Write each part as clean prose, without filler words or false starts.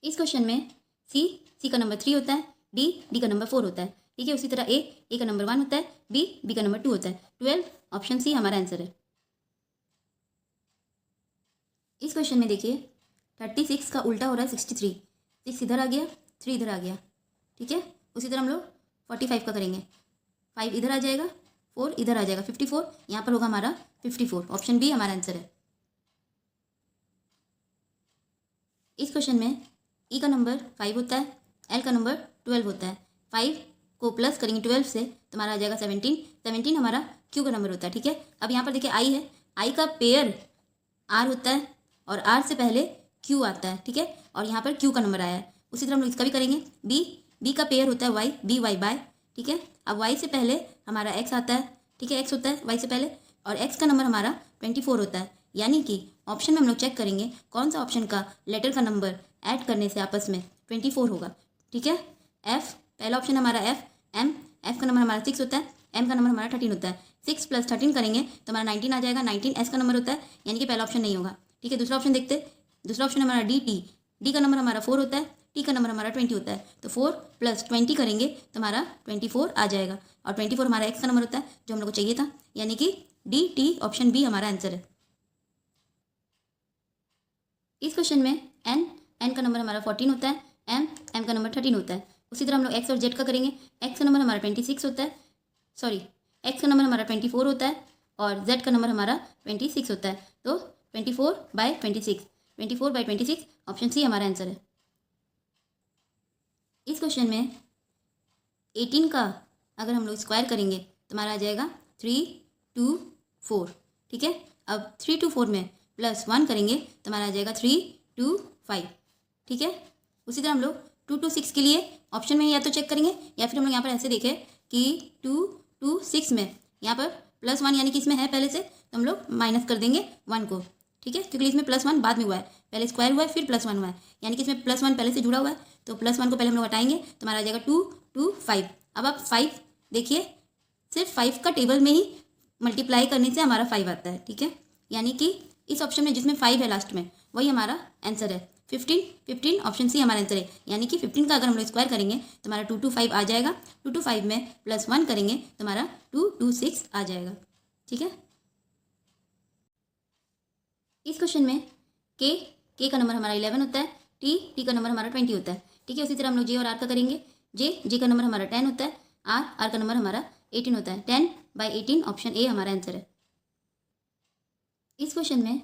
इस क्वेश्चन में सी का नंबर 3 होता है, डी का नंबर 4 होता है, ठीक है। उसी तरह ए का नंबर 1 होता है, बी का नंबर 2 होता है। 12 ऑप्शन सी हमारा आंसर है। इस क्वेश्चन में देखिए 36 का उल्टा हो रहा है 63। 6 इधर आ गया, 3 इधर आ गया, ठीक है। उसी तरह हम लोग 45 का करेंगे, 5 इधर आ जाएगा, 4 इधर आ जाएगा, 54 यहाँ पर होगा हमारा 54। ऑप्शन बी हमारा आंसर है। इस क्वेश्चन में ई का नंबर 5 होता है, एल का नंबर 12 होता है। 5 को प्लस करेंगे 12 से तो हमारा आ जाएगा 17। 17 हमारा क्यू का नंबर होता है, ठीक है। अब यहाँ पर देखिए आई है, आई का पेयर आर होता है और आर से पहले क्यू आता है, ठीक है। और यहाँ पर क्यू का नंबर आया है। उसी तरह हम लोग इसका भी करेंगे। बी का पेयर होता है वाई, बी वाई बाय, ठीक है। अब वाई से पहले हमारा एक्स आता है, ठीक है, एक्स होता है वाई से पहले, और एक्स का नंबर हमारा 24 होता है। यानी कि ऑप्शन में हम लोग चेक करेंगे कौन सा ऑप्शन का लेटर का नंबर ऐड करने से आपस में 24 होगा, ठीक है। एफ पहला ऑप्शन हमारा एफ का नंबर हमारा 6 होता है, एम का नंबर हमारा 13 होता है। 6 + 13 करेंगे तो हमारा 19 आ जाएगा। 19 एस का नंबर होता है, यानी कि पहला ऑप्शन नहीं होगा, ठीक है। दूसरा ऑप्शन देखते हैं। दूसरा ऑप्शन हमारा डी का नंबर हमारा 4 होता है, टी का नंबर हमारा 20 होता है। तो 4 + 20 करेंगे तो हमारा 24 आ जाएगा। और 24 हमारा एक्स का नंबर होता है जो हम लोग को चाहिए था, यानी कि डी ऑप्शन बी हमारा आंसर है। इस क्वेश्चन में एन का नंबर हमारा 14 होता है, एम का नंबर 13 होता है। उसी तरह हम लोग एक्स और जेड का करेंगे। एक्स का नंबर हमारा 26 होता है, एक्स का नंबर हमारा 24 होता है और जेड का नंबर हमारा 26 होता है। तो 24/26 ऑप्शन सी हमारा आंसर है। इस क्वेश्चन में 18 का अगर हम लोग स्क्वायर करेंगे तो हमारा आ जाएगा 3 2 4, ठीक है। अब 3 2 4 में +1 करेंगे तो हमारा आ जाएगा 3 2 5, ठीक है। उसी तरह हम लोग 2 2 6 के लिए ऑप्शन में या तो चेक करेंगे या फिर हम लोग यहाँ पर ऐसे देखें कि 2 2 6 में यहाँ पर +1 यानी कि इसमें है पहले से, तो हम लोग माइनस कर देंगे 1 को, ठीक है, क्योंकि इसमें +1 बाद में हुआ है, पहले स्क्वायर हुआ है फिर +1 हुआ है, यानी कि इसमें +1 पहले से जुड़ा हुआ है। तो +1 को पहले हम लोग हटाएंगे तो हमारा आ जाएगा 2 2 5। अब आप 5 देखिए, सिर्फ 5 का टेबल में ही मल्टीप्लाई करने से हमारा 5 आता है, ठीक है। यानी कि इस ऑप्शन में जिसमें 5 है लास्ट में वही हमारा आंसर है। 15 ऑप्शन सी हमारा आंसर है। यानी कि 15 का अगर हम लोग स्क्वायर करेंगे तो हमारा 2 2 5 आ जाएगा। 2 2 5 में +1 करेंगे तो हमारा 2 2 6 आ जाएगा, ठीक है। इस क्वेश्चन में के का नंबर हमारा 11 होता है, टी का नंबर हमारा 20 होता है, ठीक है। उसी तरह हम लोग जे और आर का करेंगे। जे का नंबर हमारा 10 होता है, आर का नंबर हमारा 18 होता है। 10/18 ऑप्शन ए हमारा आंसर है। इस क्वेश्चन में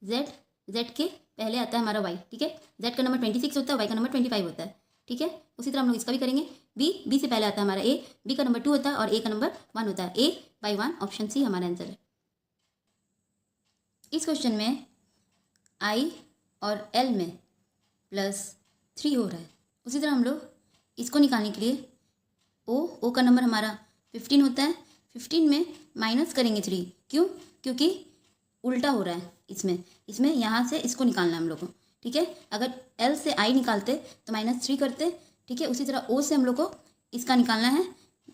जेड के पहले आता है हमारा वाई, ठीक है। जेड का नंबर 26 होता है, वाई का नंबर 25 होता है, ठीक है। उसी तरह हम लोग इसका भी करेंगे। बी से पहले आता है हमारा ए, बी का नंबर 2 होता है और ए का नंबर 1 होता है। A/1 ऑप्शन सी हमारा आंसर है। इस क्वेश्चन में आई और एल में +3 हो रहा है। उसी तरह हम लोग इसको निकालने के लिए ओ का नंबर हमारा 15 होता है। 15 में माइनस करेंगे 3, क्यों? क्योंकि उल्टा हो रहा है इसमें यहाँ से इसको निकालना है हम लोग को, ठीक है। अगर एल से आई निकालते तो -3 करते, ठीक है। उसी तरह ओ से हम लोग को इसका निकालना है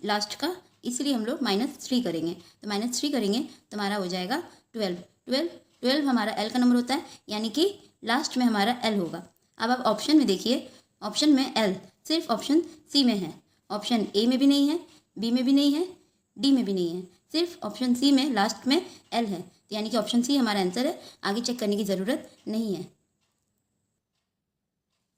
लास्ट का, इसलिए हम लोग -3 करेंगे। तो -3 करेंगे तो हमारा हो जाएगा 12 हमारा एल का नंबर होता है, यानी कि लास्ट में हमारा एल होगा। अब आप ऑप्शन में देखिए, ऑप्शन में एल सिर्फ ऑप्शन सी में है, ऑप्शन ए में भी नहीं है, बी में भी नहीं है, डी में भी नहीं है, सिर्फ ऑप्शन सी में लास्ट में एल है, यानी कि ऑप्शन सी हमारा आंसर है। आगे चेक करने की ज़रूरत नहीं है।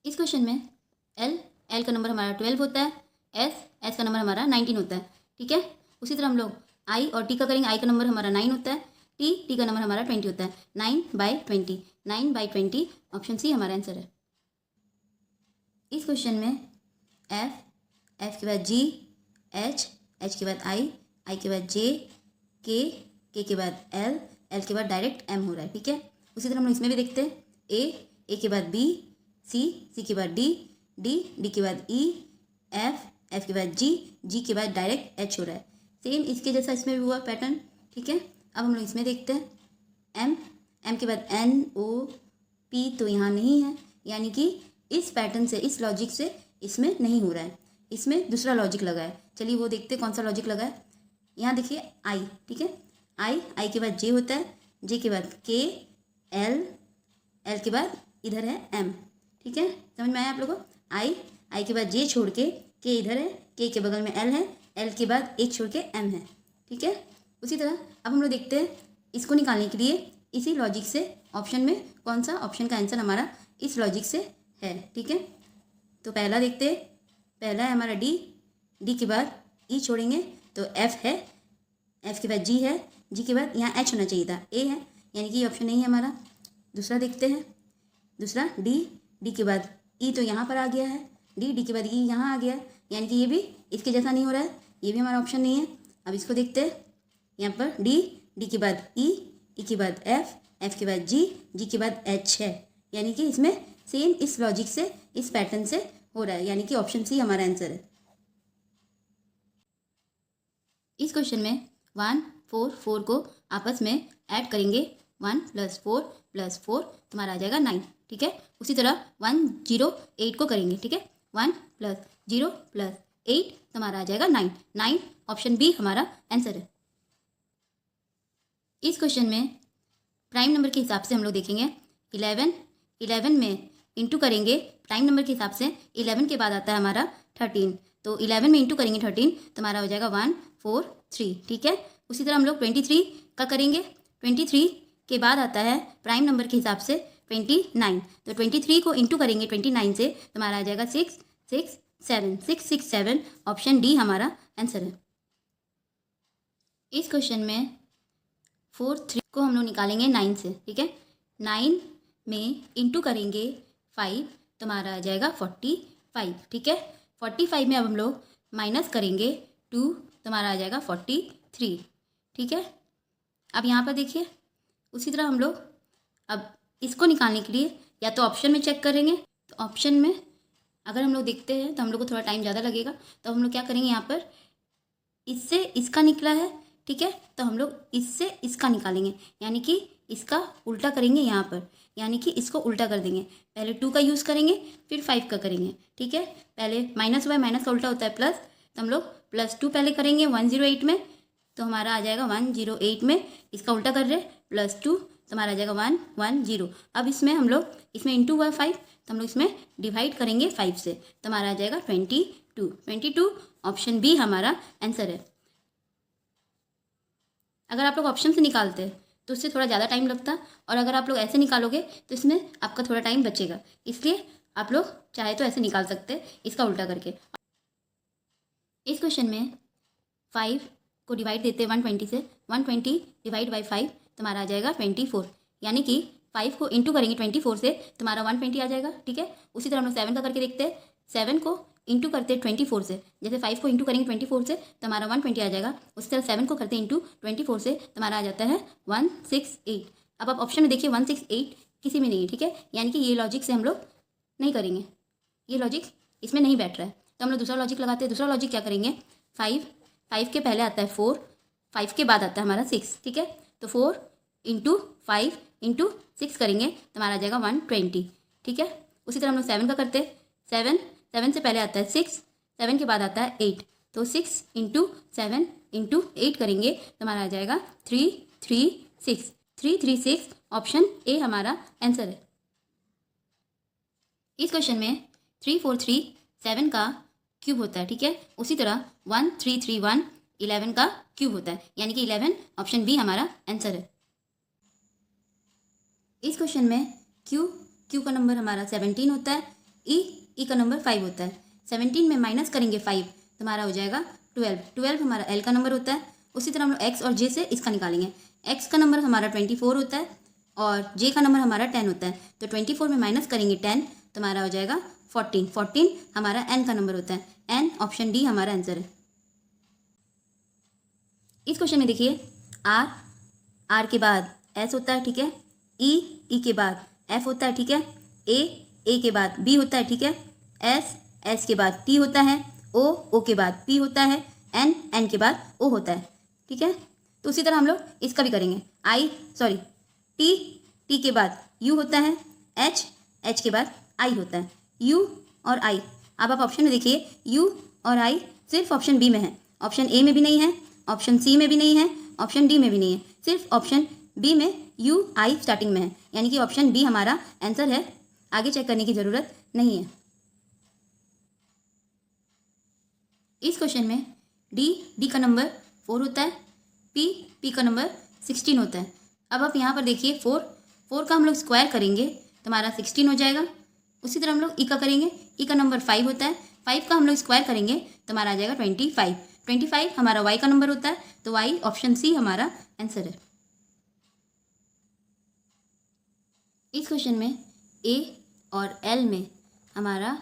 इस क्वेश्चन में एल का नंबर हमारा 12 होता है, एस का नंबर हमारा 19 होता है, ठीक है। उसी तरह हम लोग आई और टी का करेंगे। आई का नंबर हमारा 9 होता है, टी का नंबर हमारा 20 होता है। 9/20 ऑप्शन सी हमारा आंसर है। इस क्वेश्चन में एफ के बाद जी, एच के बाद आई के बाद जे, के के बाद एल के बाद डायरेक्ट एम हो रहा है, ठीक है। उसी तरह हम लोग इसमें भी देखते हैं। ए के बाद बी, सी के बाद डी के बाद ई, एफ के बाद जी के बाद डायरेक्ट एच हो रहा है। सेम इसके जैसा इसमें भी हुआ पैटर्न, ठीक है। अब हम लोग इसमें देखते हैं। एम के बाद एन ओ पी तो यहाँ नहीं है, यानी कि इस पैटर्न से, इस लॉजिक से इसमें नहीं हो रहा है, इसमें दूसरा लॉजिक लगा है। चलिए वो देखते हैं कौन सा लॉजिक लगा है। यहाँ देखिए आई, ठीक है। आई के बाद जे होता है, जे के बाद के, एल के बाद इधर है एम, ठीक है, समझ में आया आप लोगों को? आई के बाद जे छोड़ के इधर है, के बगल में एल है, एल के बाद एच छोड़ के एम है। ठीक है, उसी तरह अब हम लोग देखते हैं इसको निकालने के लिए इसी लॉजिक से ऑप्शन में कौन सा ऑप्शन का आंसर हमारा इस लॉजिक से है। ठीक है, तो पहला देखते हैं, पहला है हमारा डी के बाद ई छोड़ेंगे तो एफ है, एफ के बाद जी है, जी के बाद यहाँ एच होना चाहिए था, ए है, यानी कि ये ऑप्शन नहीं है हमारा। दूसरा देखते हैं, दूसरा डी के बाद ई तो यहाँ पर आ गया है, डी के बाद ई यहाँ आ गया है, यानी कि ये भी इसके जैसा नहीं हो रहा है, ये भी हमारा ऑप्शन नहीं है। अब इसको देखते हैं, यहाँ पर डी के बाद ई के बाद एफ के बाद जी के बाद एच है, यानी कि इसमें सेम इस लॉजिक से इस पैटर्न से हो रहा है, यानी कि ऑप्शन सी हमारा आंसर है। इस क्वेश्चन में 1 4 4 को आपस में ऐड करेंगे, 1 + 4 + 4 तुम्हारा आ जाएगा 9। ठीक है, उसी तरह 1 0 8 को करेंगे। ठीक है, 1 + 0 + 8 तुम्हारा आ जाएगा 9 ऑप्शन बी हमारा आंसर है। इस क्वेश्चन में प्राइम नंबर के हिसाब से हम लोग देखेंगे 11 में इंटू करेंगे, प्राइम नंबर के हिसाब से 11 के बाद आता है हमारा 13, तो 11 में इंटू करेंगे 13 तो हमारा हो जाएगा 1 4 3। ठीक है, उसी तरह हम लोग 23 का करेंगे, 23 के बाद आता है प्राइम नंबर के हिसाब से 29, तो 23 को इंटू करेंगे 29 से तो हमारा आ जाएगा 6 6 7 6 6 7 ऑप्शन डी हमारा आंसर है। इस क्वेश्चन में 4 3 को हम लोग निकालेंगे 9 से। ठीक है, 9 में इंटू करेंगे 5 तो हमारा आ जाएगा 45। ठीक है, 45 में अब हम लोग माइनस करेंगे 2 तो हमारा आ जाएगा 43। ठीक है, अब यहाँ पर देखिए, उसी तरह हम लोग अब इसको निकालने के लिए या तो ऑप्शन में चेक करेंगे, तो ऑप्शन में अगर हम लोग देखते हैं तो हम लोग को थोड़ा टाइम ज़्यादा लगेगा, तो हम लोग क्या करेंगे, यहाँ पर इससे इसका निकला है। ठीक है, तो हम लोग इससे इसका निकालेंगे, यानी कि इसका उल्टा करेंगे यहाँ पर, यानी कि इसको उल्टा कर देंगे, पहले 2 का यूज़ करेंगे फिर 5 का करेंगे। ठीक है, पहले माइनस हुआ है, माइनस का उल्टा होता है प्लस, तो हम लोग +2 पहले करेंगे 108 में, तो हमारा आ जाएगा 108 में, इसका उल्टा कर रहे +2 तो हमारा आ जाएगा 110। अब इसमें हम लोग इसमें इंटू हुआ 5 तो हम लोग इसमें डिवाइड करेंगे 5 से तो हमारा आ जाएगा 22 ऑप्शन बी हमारा आंसर है। अगर आप लोग ऑप्शन से निकालते हैं तो उससे थोड़ा ज़्यादा टाइम लगता, और अगर आप लोग ऐसे निकालोगे तो इसमें आपका थोड़ा टाइम बचेगा, इसलिए आप लोग चाहे तो ऐसे निकाल सकते हैं इसका उल्टा करके। इस क्वेश्चन में 5 को डिवाइड देते हैं 120 से, 120 डिवाइड बाई 5 तुम्हारा आ जाएगा 24, यानी कि 5 को इंटू करेंगे 24 से तुम्हारा 120 आ जाएगा। ठीक है, उसी तरह हम लोग 7 का करके देखते हैं, 7 को इंटू करते हैं 24 से, जैसे 5 को इंटू करेंगे 24 से तो हमारा 120 आ जाएगा, उसी तरह 7 को करते हैं इंटू 24 से तो हमारा आ जाता है 168। अब आप ऑप्शन में देखिए 168 किसी में नहीं है। ठीक है, यानी कि ये लॉजिक से हम लोग नहीं करेंगे, ये लॉजिक इसमें नहीं बैठ रहा है, तो हम लोग दूसरा लॉजिक लगाते हैं। दूसरा लॉजिक क्या करेंगे, 5 के पहले आता है 4, 5 के बाद आता है हमारा 6। ठीक है, तो 4 इंटू 5 इंटू 6 करेंगे तो हमारा आ जाएगा 120। ठीक है, उसी तरह हम लोग 7 का करते हैं, 7 से पहले आता है 6, 7 के बाद आता है 8, तो 6 इंटू 7 इंटू 8 करेंगे तो हमारा आ जाएगा 336 ऑप्शन ए हमारा आंसर है। इस क्वेश्चन में 3437 का क्यूब होता है। ठीक है, उसी तरह 1331 11 का क्यूब होता है, यानी कि 11 ऑप्शन बी हमारा आंसर है। इस क्वेश्चन में क्यू का नंबर हमारा 17 होता है, ई का नंबर 5 होता है। 17 में माइनस करेंगे 5 तो हमारा हो जाएगा 12 हमारा एल का नंबर होता है। उसी तरह हम लोग एक्स और जे से इसका निकालेंगे, एक्स का नंबर हमारा 24 होता है और जे का नंबर हमारा 10 होता है, तो 24 में माइनस करेंगे 10 तो हमारा हो जाएगा 14 हमारा एन का नंबर होता है, एन ऑप्शन डी हमारा आंसर है। इस क्वेश्चन में देखिए आर के बाद एस होता है। ठीक है, ई के बाद एफ होता है। ठीक है, ए के बाद बी होता है। ठीक है, एस के बाद टी होता है, ओ के बाद पी होता है, एन के बाद ओ होता है। ठीक है, तो उसी तरह हम लोग इसका भी करेंगे, टी के बाद यू होता है, एच के बाद आई होता है, यू और आई। अब आप ऑप्शन में देखिए यू और आई सिर्फ ऑप्शन बी में है, ऑप्शन ए में भी नहीं है, ऑप्शन सी में भी नहीं है, ऑप्शन डी में भी नहीं है, सिर्फ ऑप्शन बी में यू आई स्टार्टिंग में है, यानी कि ऑप्शन बी हमारा आंसर है। आगे चेक करने की ज़रूरत नहीं है। इस क्वेश्चन में डी का नंबर 4 होता है, पी का नंबर 16 होता है। अब आप यहाँ पर देखिए 4 का हम लोग स्क्वायर करेंगे तो हमारा 16 हो जाएगा। उसी तरह हम लोग ई का करेंगे, ई का नंबर 5 होता है, 5 का हम लोग स्क्वायर करेंगे तो हमारा आ जाएगा 25। 25 हमारा वाई का नंबर होता है, तो वाई ऑप्शन सी हमारा आंसर है। इस क्वेश्चन में ए और एल में हमारा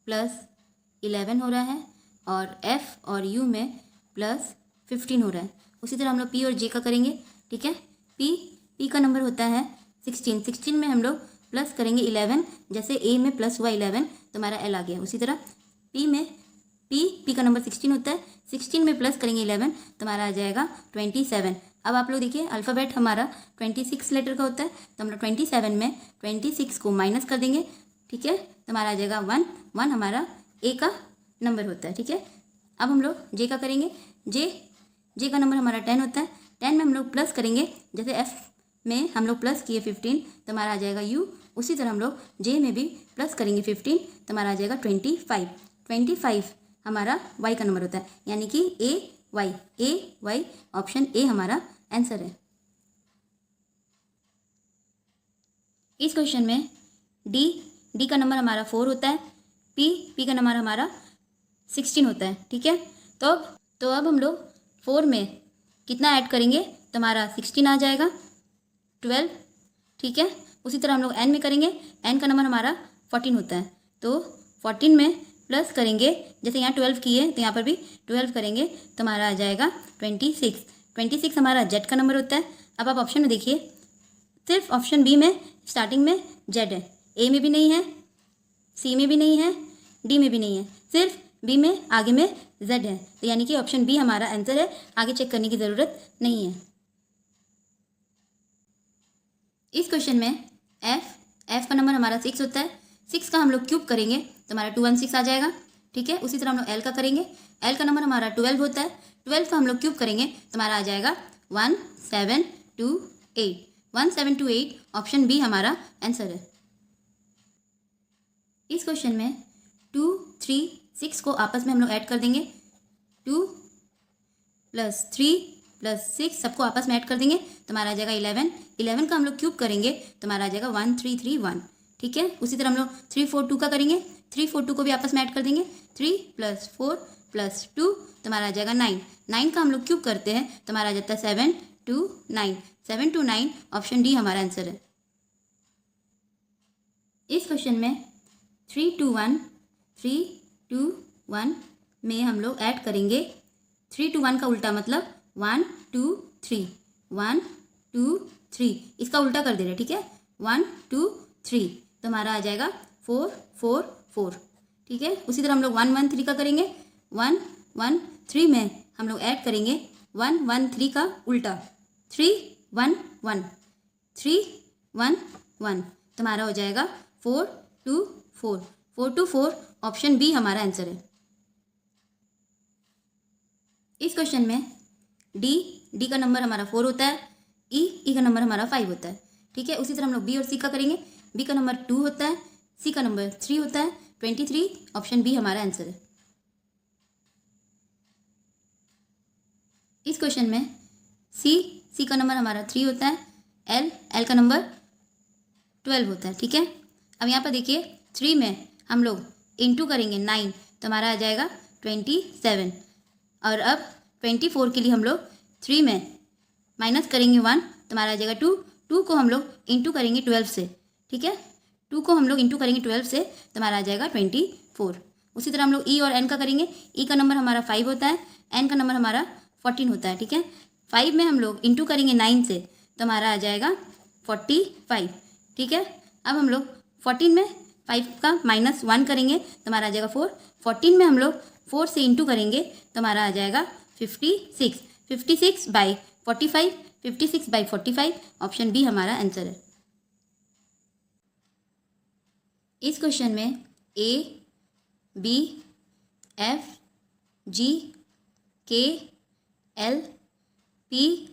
+11 हो रहा है और एफ और यू में +15 हो रहा है। उसी तरह हम लोग पी और जे का करेंगे, ठीक है। पी का नंबर होता है 16 में हम लोग प्लस करेंगे 11, जैसे ए में प्लस हुआ 11 तो हमारा एल आ गया। उसी तरह पी का नंबर 16 होता है, 16 में प्लस करेंगे 11 तो हमारा आ जाएगा 27। अब आप लोग देखिए अल्फ़ाबेट हमारा 26 लेटर का होता है, तो हम लोग 27 में 26 को माइनस कर देंगे, ठीक है, तो हमारा आ जाएगा 1 हमारा ए का नंबर होता है, ठीक है। अब हम लोग जे का करेंगे, जे का नंबर हमारा 10 होता है, 10 में हम लोग प्लस करेंगे, जैसे एफ में हम लोग प्लस किए 15 तो हमारा आ जाएगा यू। उसी तरह हम लोग जे में भी प्लस करेंगे 15 तो हमारा आ जाएगा 25 हमारा वाई का नंबर होता है, यानी कि ए वाई ऑप्शन ए हमारा आंसर है। इस क्वेश्चन में डी का नंबर हमारा 4 होता है, पी का नंबर हमारा 16 होता है, ठीक है। तो अब हम लोग 4 में कितना ऐड करेंगे तो हमारा 16 आ जाएगा 12, ठीक है। उसी तरह हम लोग एन में करेंगे, एन का नंबर हमारा 14 होता है, तो 14 में प्लस करेंगे, जैसे यहाँ 12 किए तो यहाँ पर भी 12 करेंगे तो हमारा आ जाएगा 26 हमारा जेड का नंबर होता है। अब आप ऑप्शन में देखिए, सिर्फ ऑप्शन बी में स्टार्टिंग में जेड है, ए में भी नहीं है, सी में भी नहीं है, डी में भी नहीं है, सिर्फ बी में आगे में जेड है, तो यानी कि ऑप्शन बी हमारा आंसर है, आगे चेक करने की ज़रूरत नहीं है। इस क्वेश्चन में एफ का नंबर हमारा 6 होता है, 6 का हम लोग क्यूब करेंगे तो हमारा 216 आ जाएगा, ठीक है। उसी तरह हम लोग एल का करेंगे, एल का नंबर हमारा 12 होता है, 12 का हम लोग क्यूब करेंगे तो हमारा आ जाएगा 1728 ऑप्शन बी हमारा आंसर है। इस क्वेश्चन में 2, 3, 6 को आपस में हम लोग ऐड कर देंगे, 2 + 3 + 6 सबको आपस में ऐड कर देंगे तो हमारा आ जाएगा 11 का हम लोग क्यूब करेंगे तो हमारा आ जाएगा 1331, ठीक है। उसी तरह हम लोग 3, 4, 2 का करेंगे, 3, 4, 2 को भी आपस में ऐड कर देंगे, 3 + 4 + 2 तो हमारा आ जाएगा 9 का हम लोग क्यूब करते हैं तो हमारा आ जाता है 729 ऑप्शन डी हमारा आंसर है। इस क्वेश्चन में 3, 2, 1 में हम लोग ऐड करेंगे, 3, 2, 1 का उल्टा मतलब 1, 2, 3 1, 2, 3 इसका उल्टा कर दे रहे, ठीक है, 1, 2, 3 तो हमारा आ जाएगा 4, 4, 4, ठीक है। उसी तरह हम लोग 1, 1, 3 का करेंगे, 1, 1, 3 में हम लोग ऐड करेंगे 1, 1, 3 का उल्टा 3, 1, 1 3, 1, 1 तो हमारा हो जाएगा 4, 2, 4 4, 2, 4 ऑप्शन बी हमारा आंसर है। इस क्वेश्चन में डी का नंबर हमारा 4 होता है, ई का नंबर हमारा 5 होता है, ठीक है। उसी तरह हम लोग बी और सी का करेंगे, बी का नंबर 2 होता है, सी का नंबर 3 होता है, 23 ऑप्शन बी हमारा आंसर है। इस क्वेश्चन में सी का नंबर हमारा 3 होता है, एल का नंबर 12 होता है, ठीक है। अब यहाँ पर देखिए 3 में हम लोग इंटू करेंगे 9 तो हमारा आ जाएगा 27, और अब 24 के लिए हम लोग 3 में माइनस करेंगे 1 तो हमारा आ जाएगा 2 को हम लोग इंटू करेंगे 12 से, ठीक है, 2 को हम लोग इंटू करेंगे 12 से तो हमारा आ जाएगा 24। उसी तरह हम लोग ई और एन का करेंगे, ई का नंबर हमारा 5 होता है, एन का नंबर हमारा 14 होता है, ठीक है। 5 में हम लोग इंटू करेंगे 9 से तो हमारा आ जाएगा 45, ठीक है। अब हम लोग 14 में 5 का -1 करेंगे तो हमारा आ जाएगा 4, 14 में हम लोग 4 से इंटू करेंगे तो हमारा आ जाएगा 56, 56/45 ऑप्शन बी हमारा आंसर है। इस क्वेश्चन में ए, बी, एफ, जी, के, एल, पी,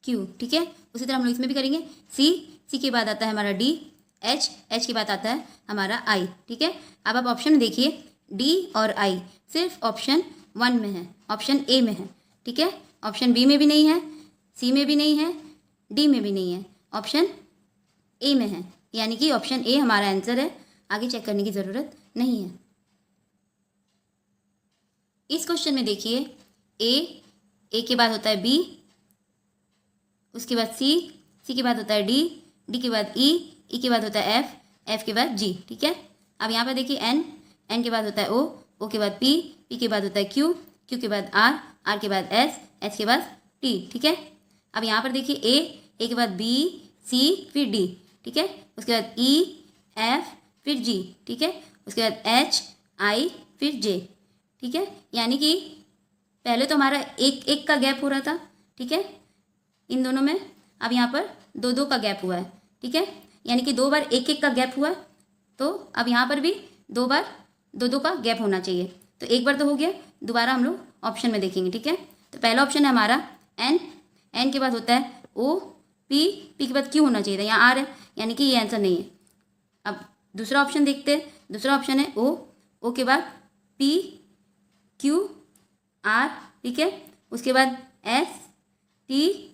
क्यू, ठीक है। उसी तरह हम लोग इसमें भी करेंगे, सी के बाद आता है हमारा डी, एच के बाद आता है हमारा आई, ठीक है। अब आप ऑप्शन में देखिए, डी और आई सिर्फ ऑप्शन 1 में है, ऑप्शन ए में है, ठीक है। ऑप्शन बी में भी नहीं है, सी में भी नहीं है, डी में भी नहीं है, ऑप्शन ए में है, यानी कि ऑप्शन ए हमारा आंसर है। आगे चेक करने की ज़रूरत नहीं है। इस क्वेश्चन में देखिए, ए के बाद होता है बी, उसके बाद सी के बाद होता है डी के बाद ई के बाद होता है एफ के बाद जी, ठीक है। अब यहाँ पर देखिए एन के बाद होता है ओ के बाद पी के बाद होता है क्यू के बाद आर के बाद एस के बाद टी, ठीक है। अब यहाँ पर देखिए ए के बाद बी सी फिर डी, ठीक है। उसके बाद ई एफ फिर जी, ठीक है। उसके बाद एच आई फिर जे, ठीक है। यानी कि पहले तो हमारा एक का गैप हो रहा था, ठीक है, इन दोनों में। अब यहाँ पर दो का गैप हुआ है, ठीक है, यानी कि 2 बार एक का गैप हुआ। तो अब यहाँ पर भी 2 बार दो का गैप होना चाहिए। तो एक बार तो हो गया, दोबारा हम लोग ऑप्शन में देखेंगे, ठीक है। तो पहला ऑप्शन है हमारा एन के बाद होता है ओ पी के बाद क्यू होना चाहिए था, यहाँ आर है, यानी कि ये आंसर नहीं है। अब दूसरा ऑप्शन देखते हैं। दूसरा ऑप्शन है ओ के बाद पी क्यू आर, ठीक है। उसके बाद एस टी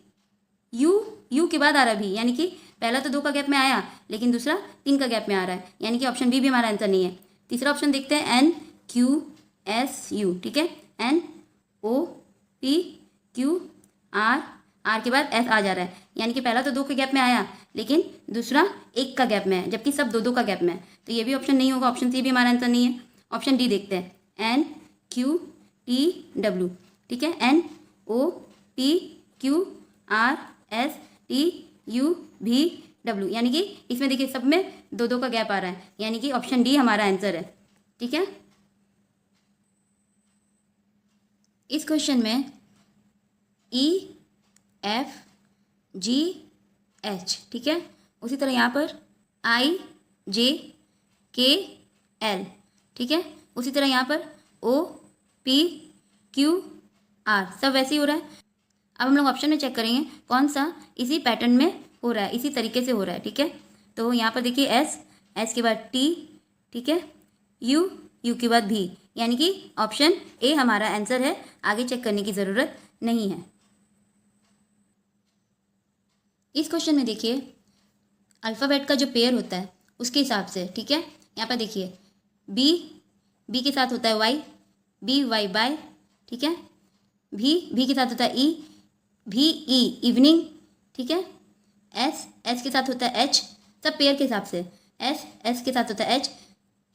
यू के बाद आ रहा भी, यानी कि पहला तो 2 का गैप में आया, लेकिन दूसरा 3 का गैप में आ रहा है, यानी कि ऑप्शन बी भी हमारा आंसर नहीं है। तीसरा ऑप्शन देखते हैं एन क्यू एस यू, ठीक है। N O P Q R के बाद एस आ जा रहा है, यानी कि पहला तो 2 के गैप में आया, लेकिन दूसरा 1 का गैप में है, जबकि सब 2 का गैप में है। तो ये भी ऑप्शन नहीं होगा, ऑप्शन सी भी हमारा आंसर नहीं है। ऑप्शन डी देखते हैं एन क्यू टी डब्ल्यू, ठीक है। N O P Q R S T U भी डब्ल्यू, यानी कि इसमें देखिए सब में 2 का गैप आ रहा है, यानी कि ऑप्शन डी हमारा आंसर है, ठीक है। इस क्वेश्चन में ई एफ जी एच, ठीक है। उसी तरह यहाँ पर आई जे के एल, ठीक है। उसी तरह यहाँ पर ओ पी क्यू आर, सब वैसे ही हो रहा है। अब हम लोग ऑप्शन में चेक करेंगे कौन सा इसी पैटर्न में हो रहा है, इसी तरीके से हो रहा है, ठीक है। तो यहाँ पर देखिए एस के बाद टी, ठीक है, यू के बाद भी, यानी कि ऑप्शन ए हमारा आंसर है। आगे चेक करने की ज़रूरत नहीं है। इस क्वेश्चन में देखिए अल्फ़ाबेट का जो पेयर होता है उसके हिसाब से, ठीक है। यहाँ पर देखिए बी के साथ होता है वाई, बी वाई बाय, ठीक है। भी के साथ होता है ई, भी ई इवनिंग, ठीक है। एस के साथ होता है एच, सब पेयर के हिसाब से। एस के साथ होता है H,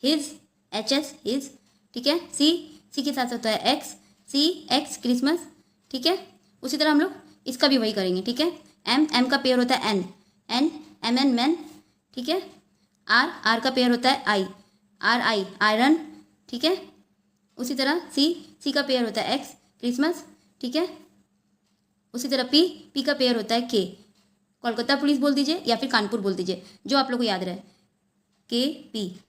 his H S his, ठीक है। सी के साथ होता है एक्स, सी एक्स क्रिसमस, ठीक है। उसी तरह हम लोग इसका भी वही करेंगे, ठीक है। एम का पेयर होता है एन एन मैन, ठीक है। आर का पेयर होता है आई आयरन, ठीक है। उसी तरह सी का पेयर होता है एक्स क्रिसमस, ठीक है। उसी तरह पी का पेयर होता है के, कोलकाता पुलिस बोल दीजिए या फिर कानपुर बोल दीजिए, जो आप लोग को याद रहे, के पी,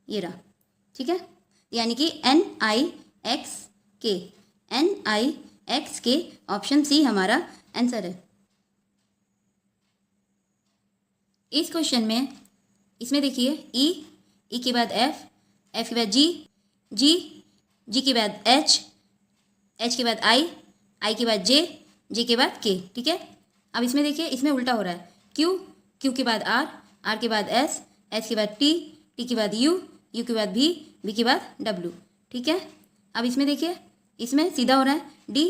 ये रहा, ठीक है। यानी कि NIX के ऑप्शन सी हमारा आंसर है। इस क्वेश्चन में इसमें देखिए ई के बाद एफ के बाद जी के बाद एच के बाद आई के बाद जे के बाद के, ठीक है। अब इसमें देखिए इसमें उल्टा हो रहा है, क्यू के बाद आर के बाद एस के बाद टी के बाद यू के बाद भी के बाद डब्ल्यू, ठीक है। अब इसमें देखिए इसमें सीधा हो रहा है, डी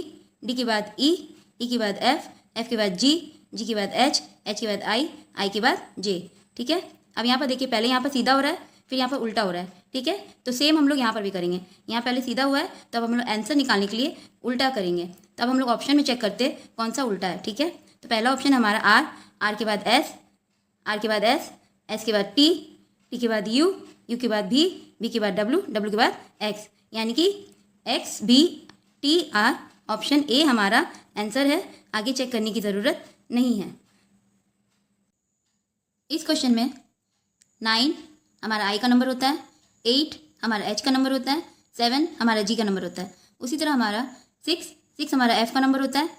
के बाद ई के बाद एफ के बाद जी के बाद एच के बाद आई के बाद जे, ठीक है। अब यहाँ पर देखिए पहले यहाँ पर सीधा हो रहा है, फिर यहाँ पर उल्टा हो रहा है, ठीक है। तो सेम हम लोग यहाँ पर भी करेंगे। यहाँ पहले सीधा हुआ है, तब हम लोग आंसर निकालने के लिए उल्टा करेंगे। तब हम लोग ऑप्शन में चेक करते कौन सा उल्टा है, ठीक है। तो पहला ऑप्शन हमारा आर के बाद एस के बाद टी के बाद यू के बाद भी के बाद डब्ल्यू के बाद एक्स, यानी कि XBTR ऑप्शन ए हमारा आंसर है। आगे चेक करने की ज़रूरत नहीं है। इस क्वेश्चन में 9 हमारा आई का नंबर होता है, 8 हमारा एच का नंबर होता है, 7 हमारा जी का नंबर होता है। उसी तरह हमारा 6 हमारा एफ का नंबर होता है,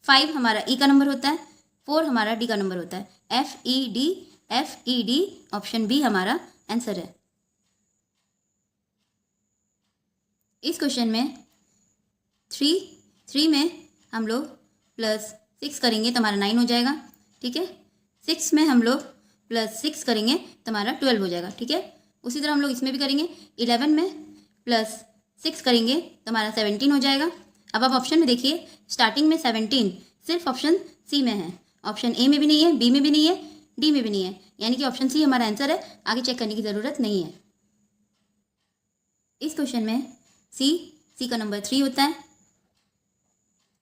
5 हमारा ई का नंबर होता है, 4 हमारा डी का नंबर होता है। FED FED ऑप्शन बी हमारा आंसर है। इस क्वेश्चन में 3 में हम लोग +6 करेंगे तो हमारा 9 हो जाएगा, ठीक है। 6 में हम लोग +6 करेंगे तो हमारा 12 हो जाएगा, ठीक है। उसी तरह हम लोग इसमें भी करेंगे। 11 में +6 करेंगे तो हमारा 17 हो जाएगा। अब आप ऑप्शन में देखिए, स्टार्टिंग में 17 सिर्फ ऑप्शन सी में है, ऑप्शन ए में भी नहीं है, बी में भी नहीं है, डी में भी नहीं है, यानी कि ऑप्शन सी हमारा आंसर है। आगे चेक करने की ज़रूरत नहीं है। इस क्वेश्चन में सी का नंबर 3 होता है,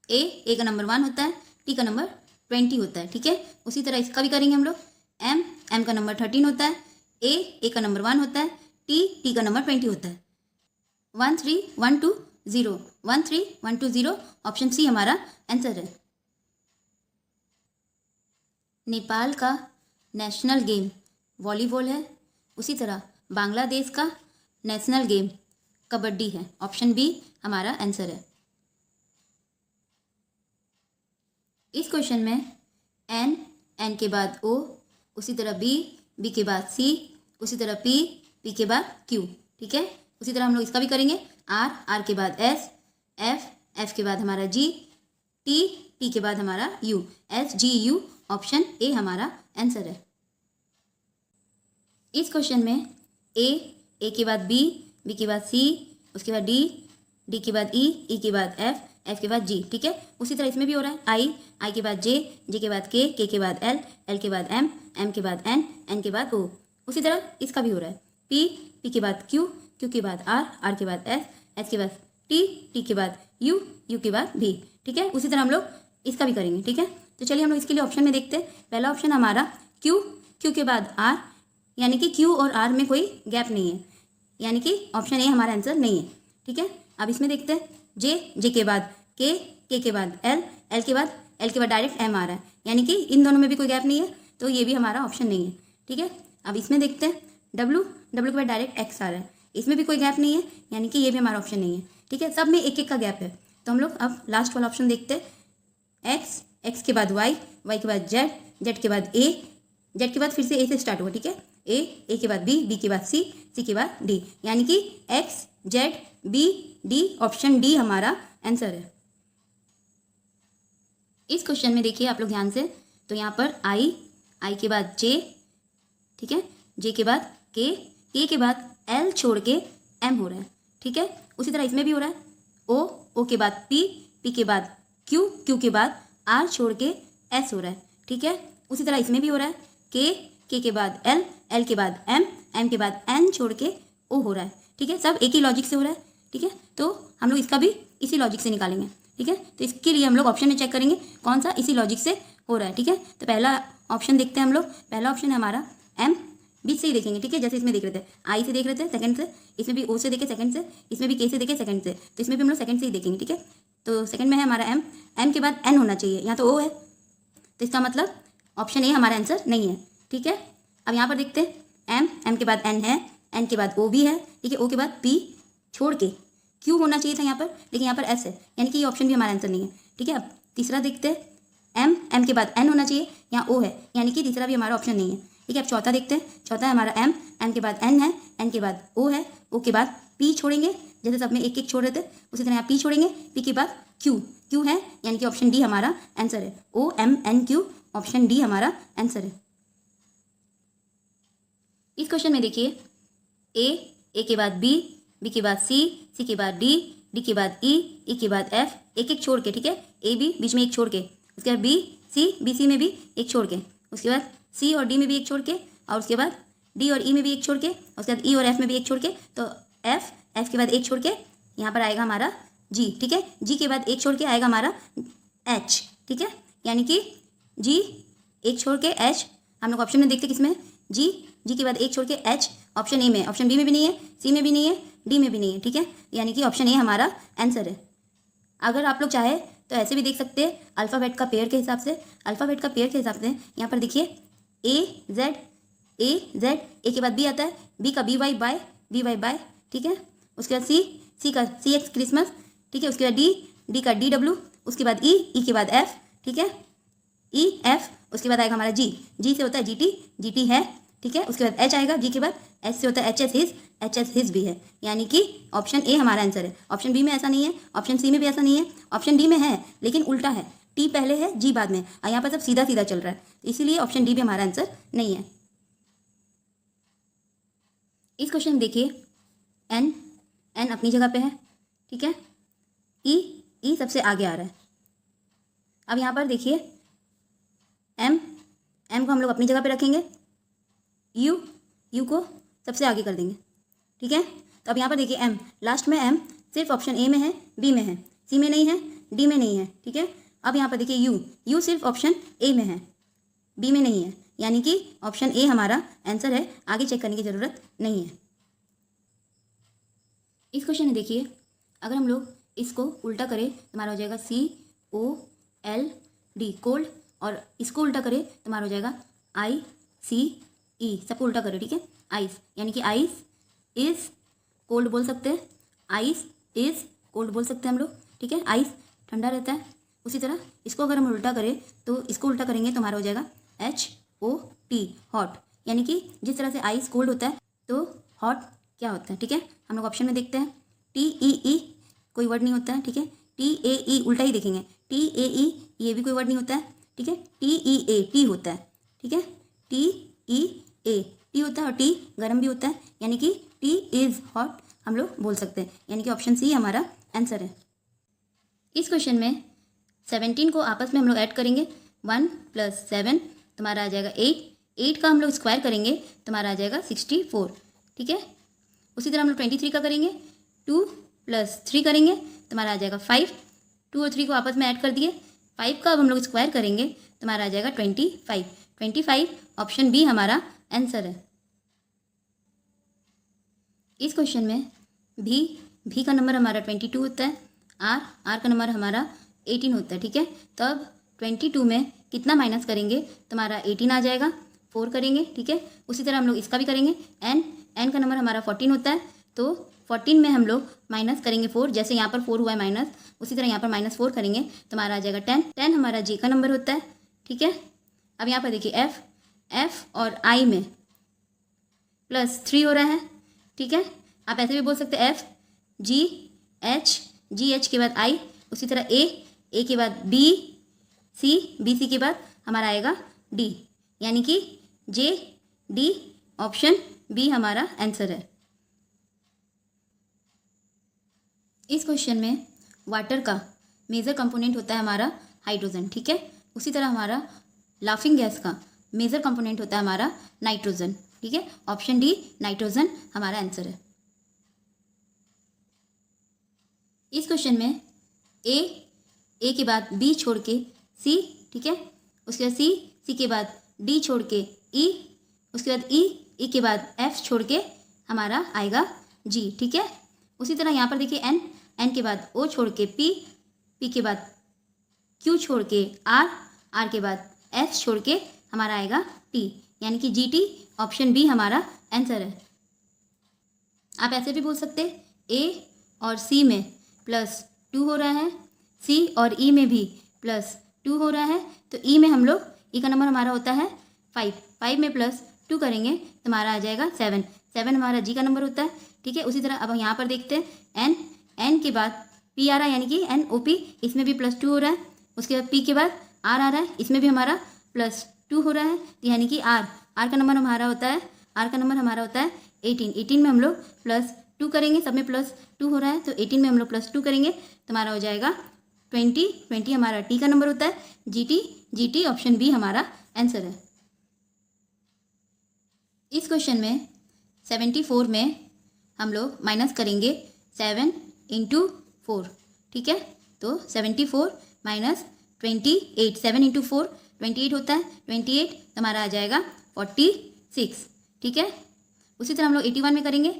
ए का नंबर 1 होता है, टी का नंबर 20 होता है, ठीक है। उसी तरह इसका भी करेंगे हम लोग। एम का नंबर 13 होता है, ए का नंबर 1 होता है, टी का नंबर 20 होता है। 1 3 1 2 0 1 3 1 2 0 ऑप्शन सी हमारा आंसर है। नेपाल का नेशनल गेम वॉलीबॉल है, उसी तरह बांग्लादेश का नेशनल गेम कबड्डी है, ऑप्शन बी हमारा आंसर है। इस क्वेश्चन में एन के बाद ओ, उसी तरह बी के बाद सी, उसी तरह पी के बाद क्यू, ठीक है। उसी तरह हम लोग इसका भी करेंगे। आर के बाद एस, एफ के बाद हमारा जी, टी के बाद हमारा यू, SGU ऑप्शन ए हमारा आंसर है। इस क्वेश्चन में ए के बाद बी के बाद सी, उसके बाद डी के बाद ई के बाद एफ के बाद जी, ठीक है। उसी तरह इसमें भी हो रहा है। आई के बाद जे के बाद के के बाद एल के बाद एम के बाद एन के बाद ओ। उसी तरह इसका भी हो रहा है। पी के बाद क्यू के बाद आर के बाद एस के बाद टी के बाद यू के बाद भी, ठीक है। उसी तरह हम लोग इसका भी करेंगे, ठीक है। तो चलिए हम लोग इसके लिए ऑप्शन में देखते हैं। पहला ऑप्शन हमारा क्यू के बाद आर, यानी कि क्यू और आर में कोई गैप नहीं है, यानी कि ऑप्शन ए हमारा आंसर नहीं है, ठीक है। अब इसमें देखते हैं। जे के बाद के के बाद एल के बाद डायरेक्ट एम आ रहा है, यानी कि इन दोनों में भी कोई गैप नहीं है, तो ये भी हमारा ऑप्शन नहीं है, ठीक है। अब इसमें देखते हैं। डब्ल्यू के बाद डायरेक्ट एक्स आ रहा है, इसमें भी कोई गैप नहीं है, यानी कि ये भी हमारा ऑप्शन नहीं है, ठीक है। सब में एक का गैप है। तो हम लोग अब लास्ट वाला ऑप्शन देखते हैं। एक्स के बाद वाई के बाद जेड के बाद ए, जेड के बाद फिर से ए से स्टार्ट हुआ, ठीक है। ए के बाद बी के बाद सी के बाद डी, यानी कि X Z B D, option D हमारा आंसर है। इस क्वेश्चन में देखिए आप लोग ध्यान से, तो यहाँ पर आई के बाद जे, ठीक है, जे के बाद के के बाद एल छोड़ के एम हो रहा है, ठीक है। उसी तरह इसमें भी हो रहा है। ओ के बाद पी के बाद क्यू के बाद आर छोड़ के एस हो रहा है, ठीक है। उसी तरह इसमें भी हो रहा है। के बाद एल के बाद एम के बाद एन छोड़ के ओ हो रहा है, ठीक है। सब एक ही लॉजिक से हो रहा है, ठीक है। तो हम लोग इसका भी इसी लॉजिक से निकालेंगे, ठीक है। तो इसके लिए हम लोग ऑप्शन में चेक करेंगे कौन सा इसी लॉजिक से हो रहा है, ठीक है। तो पहला ऑप्शन देखते हैं हम लोग। पहला ऑप्शन है हमारा एम, बीच से ही देखेंगे, ठीक है। जैसे इसमें देख रहे थे आई से देख रहे थे सेकंड से, इसमें भी ओ से देखे सेकंड से, इसमें भी के से देखे सेकंड से, तो इसमें भी हम लोग सेकंड से ही देखेंगे, ठीक है। तो सेकंड में है हमारा एम के बाद एन होना चाहिए, यहाँ तो ओ है, तो इसका मतलब ऑप्शन ए हमारा आंसर नहीं है, ठीक है। अब यहाँ पर देखते हैं। एम के बाद एन है, एन के बाद ओ भी है, ठीक है। ओ के बाद पी छोड़ के क्यू होना चाहिए था यहाँ पर, लेकिन यहाँ पर एस है, यानी कि ये ऑप्शन भी हमारा आंसर नहीं है, ठीक है। अब तीसरा देखते हैं। एम के बाद एन होना चाहिए, यहाँ ओ है, यानी कि तीसरा भी हमारा ऑप्शन नहीं है, ठीक है। अब चौथा देखते हैं। चौथा है हमारा एम के बाद एन है, एन के बाद ओ है, ओ के बाद पी छोड़ेंगे, जैसे सब में एक छोड़ रहे थे, उसी तरह यहाँ पी छोड़ेंगे, पी के बाद क्यू है, यानी कि ऑप्शन डी हमारा आंसर है। OMNQ ऑप्शन डी हमारा आंसर है। इस क्वेश्चन में देखिए, ए के बाद बी के बाद सी के बाद डी के बाद ई के बाद एफ, एक छोड़ के, ठीक है। ए बी बीच में एक छोड़ के, उसके बाद बी सी में भी एक छोड़ के, उसके बाद सी और डी में भी एक छोड़ के, और उसके बाद डी और ई में भी एक छोड़ के, उसके बाद ई और एफ में भी एक छोड़ के, तो एफ के बाद एक छोड़ के यहाँ पर आएगा हमारा जी, ठीक है। जी के बाद एक छोड़ के आएगा हमारा एच, ठीक है। यानी कि जी एक छोड़ के एच, हम लोग ऑप्शन में देखते किसमें, जी के बाद एक छोड़ के एच, ऑप्शन ए में, ऑप्शन बी में भी नहीं है, सी में भी नहीं है, डी में भी नहीं है, ठीक है। यानी कि ऑप्शन ए हमारा आंसर है। अगर आप लोग चाहे तो ऐसे भी देख सकते हैं, अल्फ़ाबेट का पेयर के हिसाब से, यहाँ पर देखिए ए जेड, ए के बाद बी आता है, बी का बी वाई बाय, ठीक है। उसके बाद सी का सी एक्स क्रिसमस, ठीक है। उसके बाद डी का डी डब्ल्यू, उसके बाद ई के बाद एफ, ठीक है। ई एफ, उसके बाद आएगा हमारा जी, जी से होता है जीटी, जीटी है, ठीक है। उसके बाद एच आएगा, जी के बाद एच से होता है एचएस हिज, एचएस हिज भी है, यानी कि ऑप्शन ए हमारा आंसर है। ऑप्शन बी में ऐसा नहीं है, ऑप्शन सी में भी ऐसा नहीं है, ऑप्शन डी में है लेकिन उल्टा है, टी पहले है जी बाद में, और यहाँ पर सब सीधा सीधा चल रहा है, इसीलिए ऑप्शन डी भी हमारा आंसर नहीं है। इस क्वेश्चन में देखिए एन, एन अपनी जगह पे है, ठीक है। ई, ई सबसे आगे आ रहा है। अब यहाँ पर देखिए एम, एम को हम लोग अपनी जगह पे रखेंगे, यू, यू को सबसे आगे कर देंगे, ठीक है। तो अब यहाँ पर देखिए एम, लास्ट में एम सिर्फ ऑप्शन ए में है, बी में है, सी में नहीं है, डी में नहीं है, ठीक है। अब यहाँ पर देखिए यू, यू सिर्फ ऑप्शन ए में है, बी में नहीं है, यानी कि ऑप्शन ए हमारा आंसर है, आगे चेक करने की ज़रूरत नहीं है। इस क्वेश्चन में देखिए अगर हम लोग इसको उल्टा करें तो हमारा हो जाएगा COLD कोल्ड, और इसको उल्टा करें तो हमारा हो जाएगा ICE, सबको उल्टा करें, ठीक है। आइस, यानी कि आइस इज़ कोल्ड बोल सकते हैं, आइस इज़ कोल्ड बोल सकते हैं हम लोग, ठीक है। आइस ठंडा रहता है। उसी तरह इसको अगर हम उल्टा करें तो इसको उल्टा करेंगे तो हमारा हो जाएगा HOT हॉट, यानी कि जिस तरह से आइस कोल्ड होता है तो हॉट क्या होता है, ठीक है। हम लोग ऑप्शन में देखते हैं TEE कोई वर्ड नहीं होता है, ठीक है। TAE उल्टा ही देखेंगे, TAE ये भी कोई वर्ड नहीं होता है, ठीक है। TEA टी होता है, ठीक है। TEA टी होता है और टी गर्म भी होता है, यानी कि टी इज़ हॉट हम लोग बोल सकते हैं, यानी कि ऑप्शन सी हमारा आंसर है। इस क्वेश्चन में 17 को आपस में हम लोग ऐड करेंगे, 1 + 7 तुम्हारा आ जाएगा 8, 8 का हम लोग स्क्वायर करेंगे तो हमारा आ जाएगा 64, ठीक है। उसी तरह हम लोग 23 का करेंगे, 2 + 3 करेंगे तो हमारा आ जाएगा 5, 2 और 3 को आपस में ऐड कर दिए, 5 का अब हम लोग स्क्वायर करेंगे तो हमारा आ जाएगा 25, 25 ऑप्शन बी हमारा आंसर है। इस क्वेश्चन में भी का नंबर हमारा 22 होता है, आर का नंबर हमारा 18 होता है, ठीक है। तो अब 22 में कितना माइनस करेंगे तो हमारा 18 आ जाएगा, 4 करेंगे, ठीक है। उसी तरह हम लोग इसका भी करेंगे, एन का नंबर हमारा 14 होता है, तो 14 में हम लोग माइनस करेंगे 4, जैसे यहाँ पर 4 हुआ है माइनस, उसी तरह यहाँ पर -4 करेंगे तो हमारा आ जाएगा 10, 10 हमारा जी का नंबर होता है, ठीक है। अब यहाँ पर देखिए एफ और आई में +3 हो रहा है, ठीक है। आप ऐसे भी बोल सकते हैं GH के बाद आई, उसी तरह ए के बाद BC के बाद हमारा आएगा D, यानी कि JD ऑप्शन बी हमारा आंसर है। इस क्वेश्चन में वाटर का मेजर कंपोनेंट होता है हमारा हाइड्रोजन, ठीक है। उसी तरह हमारा लाफिंग गैस का मेजर कंपोनेंट होता है हमारा नाइट्रोजन, ठीक है। ऑप्शन डी नाइट्रोजन हमारा आंसर है। इस क्वेश्चन में ए के बाद बी छोड़ के सी, ठीक है। उसके बाद सी के बाद डी छोड़ के ई, उसके बाद ई के बाद एफ छोड़ के हमारा आएगा जी, ठीक है। उसी तरह यहाँ पर देखिए एन के बाद ओ छोड़ के पी के बाद क्यू छोड़ के आर के बाद एस छोड़ के हमारा आएगा टी, यानी कि GT ऑप्शन बी हमारा आंसर है। आप ऐसे भी बोल सकते ए और सी में +2 हो रहा है, सी और ई में भी +2 हो रहा है, तो ई में हम लोग ई का नंबर हमारा होता है 5 में +2 करेंगे तो हमारा आ जाएगा 7 हमारा जी का नंबर होता है, ठीक है। उसी तरह अब हम यहाँ पर देखते हैं एन के बाद पी आ रहा है, यानी कि NOP, इसमें भी +2 हो रहा है। उसके बाद पी के बाद आर आ रहा है, इसमें भी हमारा +2 हो रहा है, तो यानी कि आर का नंबर हमारा होता है 18 में हम लोग +2 करेंगे, सब में +2 हो रहा है, तो 18 में हम लोग +2 करेंगे तो हमारा हो जाएगा 20 हमारा टी का नंबर होता है, GT ऑप्शन बी हमारा आंसर है। इस क्वेश्चन में 74 में हम लोग माइनस करेंगे 7 × 4, ठीक है। तो 74 - 28, 7 × 4 28 होता है, 28 तो हमारा आ जाएगा 46, ठीक है। उसी तरह हम लोग 81 में करेंगे,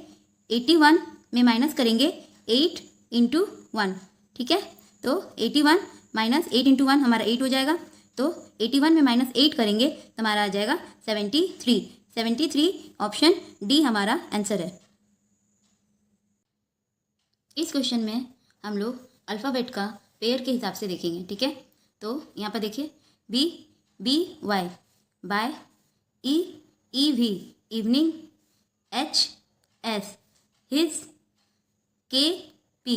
81 में माइनस करेंगे 8 × 1, ठीक है। तो 81 - 8 × 1 हमारा 8 हो जाएगा, तो 81 में -8 करेंगे तो हमारा आ जाएगा 73 ऑप्शन डी हमारा आंसर है। इस क्वेश्चन में हम लोग अल्फ़ाबेट का पेयर के हिसाब से देखेंगे, ठीक है। तो यहाँ पर देखिए B Y, by, E E V evening, H S his, K P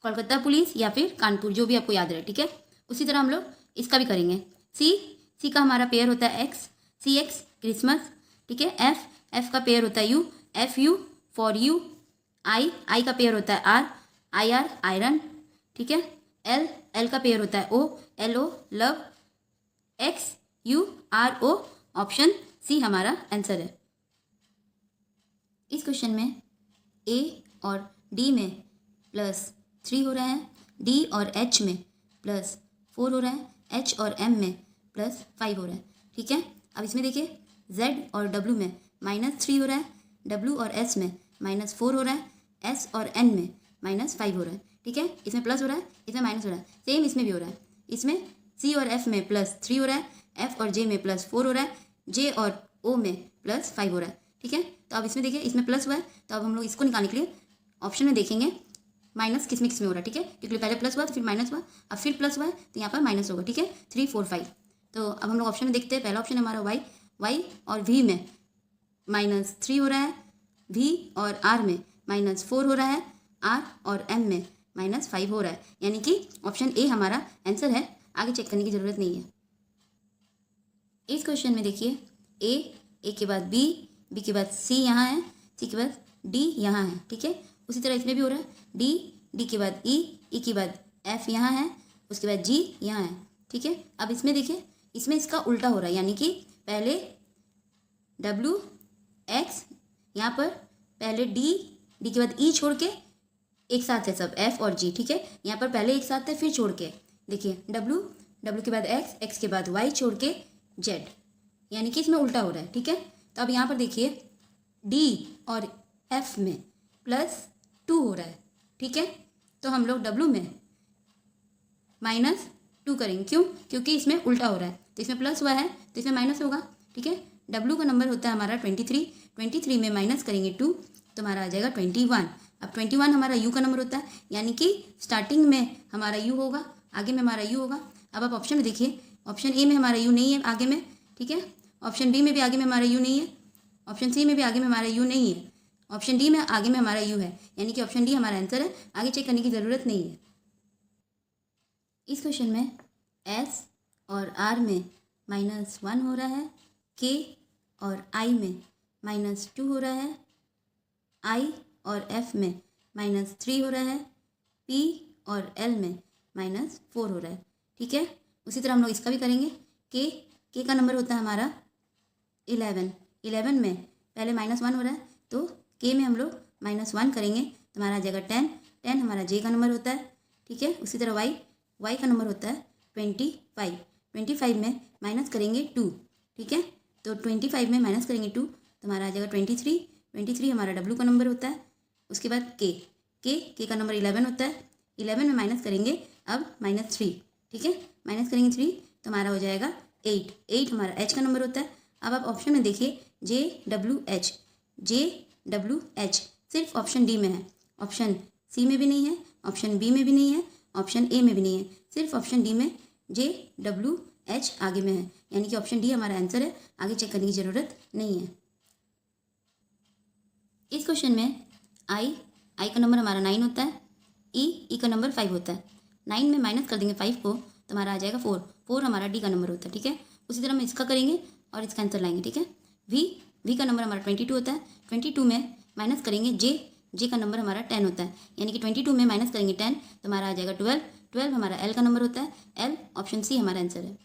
Kolkata police या फिर कानपुर, जो भी आपको याद रहे, ठीक है। उसी तरह हम लोग इसका भी करेंगे। सी का हमारा पेयर होता है एक्स, सी एक्स क्रिसमस, ठीक है। एफ का पेयर होता है U, F U for you. I का पेयर होता है आर, आई आर आयरन, ठीक है। एल का पेयर होता है O, L O love. X U R O, option C हमारा आंसर है। इस क्वेश्चन में ए और डी में +3 हो रहा है, डी और एच में +4 हो रहा है, एच और एम में +5 हो रहा है, ठीक है। अब इसमें देखिए जेड और डब्ल्यू में -3 हो रहा है, डब्ल्यू और एस में -4 हो रहा है, एस और एन में -5 हो रहा है, ठीक है। इसमें प्लस हो रहा है, इसमें माइनस हो रहा है, सेम इसमें भी हो रहा है। इसमें सी और एफ में +3 हो रहा है, एफ और जे में +4 हो रहा है, जे और ओ में +5 हो रहा है, ठीक है। तो अब इसमें देखिए इसमें प्लस हुआ है, तो अब हम लोग इसको निकालने के लिए ऑप्शन में देखेंगे माइनस किस में हो रहा है, ठीक है। क्योंकि पहले प्लस हुआ तो फिर माइनस हुआ, अब फिर प्लस हुआ है तो यहाँ पर माइनस होगा, ठीक है। 3 4 5। तो अब हम लोग ऑप्शन में देखते हैं। पहला ऑप्शन है हमारा वाई और वी में -3 हो रहा है, वी और आर में -4 हो रहा है, आर और एम में -5 हो रहा है, यानी कि ऑप्शन ए हमारा आंसर है। आगे चेक करने की ज़रूरत नहीं है। इस क्वेश्चन में देखिए ए के बाद बी के बाद सी यहाँ है, सी के बाद डी यहाँ है, ठीक है। उसी तरह इसमें भी हो रहा है, डी के बाद ई के बाद एफ यहाँ है, उसके बाद जी यहाँ है, ठीक है। अब इसमें देखिए इसमें इसका उल्टा हो रहा है, यानी कि पहले डब्ल्यू एक्स, यहाँ पर पहले डी के बाद ई छोड़ के एक साथ है सब एफ और जी, ठीक है। यहाँ पर पहले एक साथ है फिर छोड़ के देखिए डब्ल्यू के बाद एक्स के बाद वाई छोड़ के जेड, यानी कि इसमें उल्टा हो रहा है, ठीक है। तो अब यहाँ पर देखिए डी और एफ में +2 हो रहा है, ठीक है। तो हम लोग डब्ल्यू में -2 करेंगे, क्यों? क्योंकि इसमें उल्टा हो रहा है, तो इसमें प्लस हुआ है तो इसमें माइनस होगा, ठीक है। डब्ल्यू का नंबर होता है हमारा 23 में माइनस करेंगे 2 तो हमारा आ जाएगा 21। अब 21 हमारा यू का नंबर होता है, यानी कि स्टार्टिंग में हमारा यू होगा, आगे में हमारा यू होगा। अब आप ऑप्शन में देखिए, ऑप्शन ए में हमारा यू नहीं है आगे में, ठीक है। ऑप्शन बी में भी आगे में हमारा यू नहीं है, ऑप्शन सी में भी आगे में हमारा यू नहीं है, ऑप्शन डी में आगे में हमारा यू है, यानी कि ऑप्शन डी हमारा आंसर है। आगे चेक करने की ज़रूरत नहीं है। इस क्वेश्चन में एस और आर में -1 हो रहा है, के और आई में -2 हो रहा है, आई और एफ में -3 हो रहा है, पी और एल में -4 हो रहा है, ठीक है। उसी तरह हम लोग इसका भी करेंगे। के का नंबर होता है हमारा 11 में पहले -1 हो रहा है, तो के में हम लोग -1 करेंगे तो हमारा आ जाएगा 10 हमारा जे का नंबर होता है, ठीक है। उसी तरह वाई का नंबर होता है 25 में माइनस करेंगे 2, ठीक है। तो 25 में माइनस करेंगे 2 तो हमारा आ जाएगा 23 हमारा डब्ल्यू का नंबर होता है। उसके बाद के का नंबर 11 होता है, 11 में माइनस करेंगे अब -3, ठीक है। माइनस करेंगे 3 तो हमारा हो जाएगा 8 हमारा एच का नंबर होता है। अब आप ऑप्शन में देखिए JWH सिर्फ ऑप्शन डी में है, ऑप्शन सी में भी नहीं है, ऑप्शन बी में भी नहीं है, ऑप्शन ए में भी नहीं है, सिर्फ ऑप्शन डी में JWH आगे में है, यानी कि ऑप्शन डी हमारा आंसर है। आगे चेक करने की ज़रूरत नहीं है। इस क्वेश्चन में आई का नंबर हमारा 9 होता है, ई का नंबर 5 होता है। 9 में माइनस कर देंगे 5 को तो हमारा आ जाएगा 4 हमारा डी का नंबर होता है, ठीक है। उसी तरह हम इसका करेंगे और इसका आंसर लाएंगे, ठीक है। वी का नंबर हमारा 22 होता है, 22 में माइनस करेंगे जे का नंबर हमारा 10 होता है, यानी कि 22 में माइनस करेंगे 10 तो हमारा आ जाएगा 12 हमारा एल का नंबर होता है। एल ऑप्शन सी हमारा आंसर है।